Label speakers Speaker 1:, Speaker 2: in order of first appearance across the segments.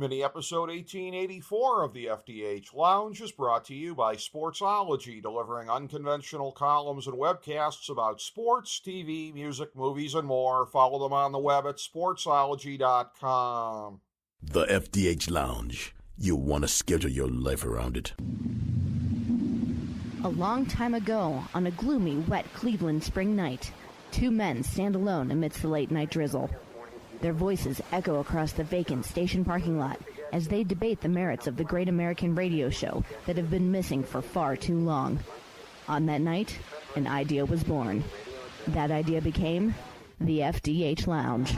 Speaker 1: Mini episode 1884 of the FDH Lounge is brought to you by Sportsology, delivering unconventional columns and webcasts about sports, TV, music, movies, and more. Follow them on the web at sportsology.com.
Speaker 2: The FDH Lounge. You'll want to schedule your life around it.
Speaker 3: A long time ago, on a gloomy, wet Cleveland spring night, two men stand alone amidst the late-night drizzle. Their voices echo across the vacant station parking lot as they debate the merits of the great American radio show that have been missing for far too long. On that night, an idea was born. That idea became the FDH Lounge.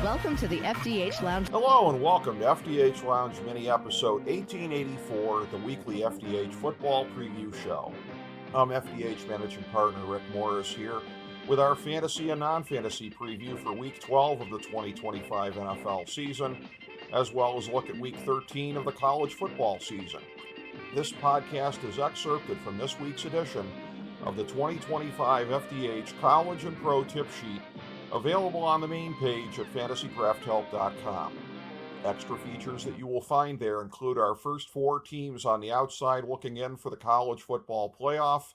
Speaker 3: Welcome to the FDH Lounge.
Speaker 1: Hello and welcome to FDH Lounge Mini episode 1884, the weekly FDH football preview show. I'm FDH Managing Partner Rick Morris here with our fantasy and non-fantasy preview for Week 12 of the 2025 NFL season, as well as look at Week 13 of the college football season. This podcast is excerpted from this week's edition of the 2025 FDH College and Pro Tip Sheet, available on the main page at fantasycrafthelp.com. Extra features that you will find there include our first four teams on the outside looking in for the college football playoff,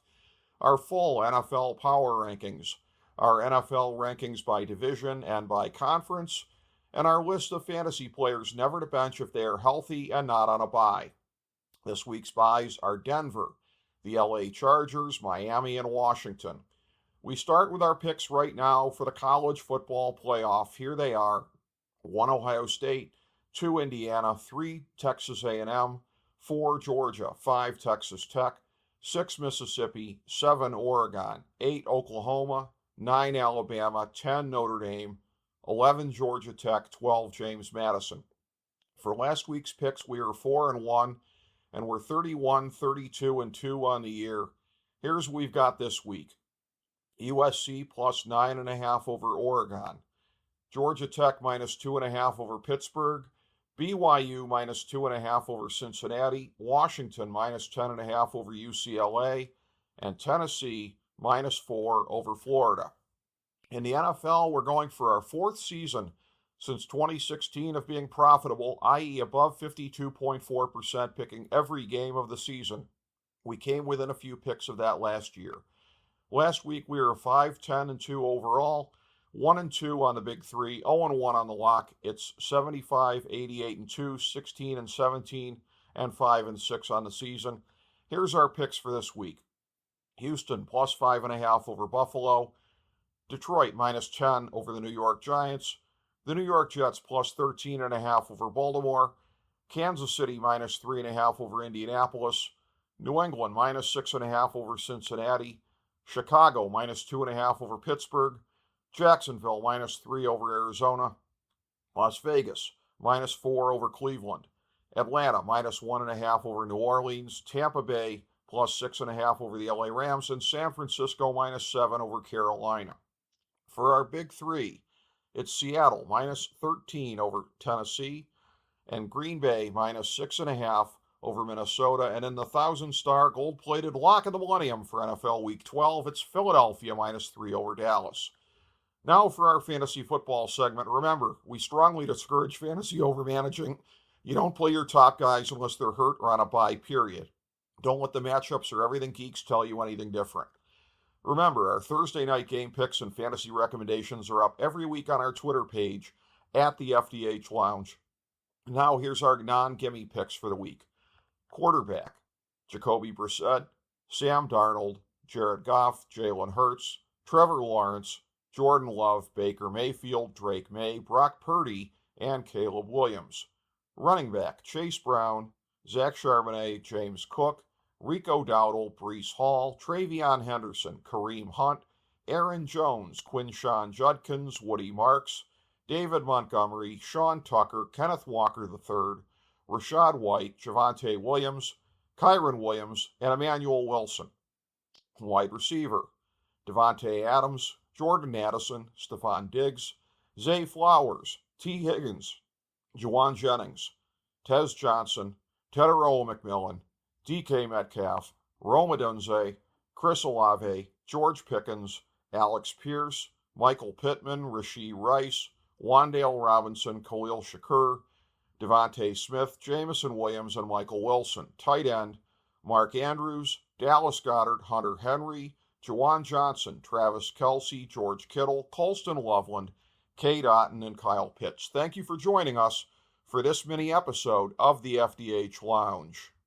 Speaker 1: our full NFL power rankings, our NFL rankings by division and by conference, and our list of fantasy players never to bench if they are healthy and not on a bye. This week's byes are Denver, the LA Chargers, Miami, and Washington. We start with our picks right now for the college football playoff. Here they are: 1 Ohio State, 2 Indiana, 3 Texas A&M, 4 Georgia, 5 Texas Tech, 6 Mississippi, 7 Oregon, 8 Oklahoma, 9 Alabama, 10 Notre Dame, 11 Georgia Tech, 12 James Madison. For last week's picks, we are 4-1, and we're 31, 32, and 2 on the year. Here's what we've got this week: USC plus 9.5 over Oregon, Georgia Tech minus 2.5 over Pittsburgh, BYU minus 2.5 over Cincinnati, Washington minus 10.5 over UCLA, and Tennessee minus 4 over Florida. In the NFL, we're going for our fourth season since 2016 of being profitable, i.e. above 52.4%, picking every game of the season. We came within a few picks of that last year. Last week, we were 5-10-2 overall, 1-2 on the big three, 0-1 on the lock. It's 75, 88-2, 16-17, and 5-6 on the season. Here's our picks for this week: Houston plus 5.5 over Buffalo, Detroit minus 10 over the New York Giants, the New York Jets plus 13.5 over Baltimore, Kansas City minus 3.5 over Indianapolis, New England minus 6.5 over Cincinnati, Chicago minus 2.5 over Pittsburgh, Jacksonville minus 3 over Arizona, Las Vegas minus 4 over Cleveland, Atlanta minus 1.5 over New Orleans, Tampa Bay plus 6.5 over the LA Rams, and San Francisco minus 7 over Carolina. For our big three, it's Seattle minus 13 over Tennessee, and Green Bay minus 6.5 over Minnesota. And in the 1,000-star gold-plated lock of the millennium for NFL Week 12, it's Philadelphia minus 3 over Dallas. Now for our fantasy football segment. Remember, we strongly discourage fantasy overmanaging. You don't play your top guys unless they're hurt or on a bye, period. Don't let the matchups or everything geeks tell you anything different. Remember, our Thursday night game picks and fantasy recommendations are up every week on our Twitter page at the FDH Lounge. Now here's our non-gimme picks for the week. Quarterback: Jacoby Brissett, Sam Darnold, Jared Goff, Jalen Hurts, Trevor Lawrence, Jordan Love, Baker Mayfield, Drake May, Brock Purdy, and Caleb Williams. Running back: Chase Brown, Zach Charbonnet, James Cook, Rico Dowdle, Breece Hall, Travion Henderson, Kareem Hunt, Aaron Jones, Quinshawn Judkins, Woody Marks, David Montgomery, Sean Tucker, Kenneth Walker III, Rashad White, Javonte Williams, Kyron Williams, and Emmanuel Wilson. Wide receiver: Devontae Adams, Jordan Addison, Stephon Diggs, Zay Flowers, T. Higgins, Juwan Jennings, Tez Johnson, Tedero McMillan, DK Metcalf, Rome Odunze, Chris Olave, George Pickens, Alex Pierce, Michael Pittman, Rashee Rice, Wan'Dale Robinson, Khalil Shakur, Devontae Smith, Jamison Williams, and Michael Wilson. Tight end, Mark Andrews, Dallas Goedert, Hunter Henry, Juwan Johnson, Travis Kelce, George Kittle, Colston Loveland, Cade Otton, and Kyle Pitts. Thank you for joining us for this mini episode of the FDH Lounge.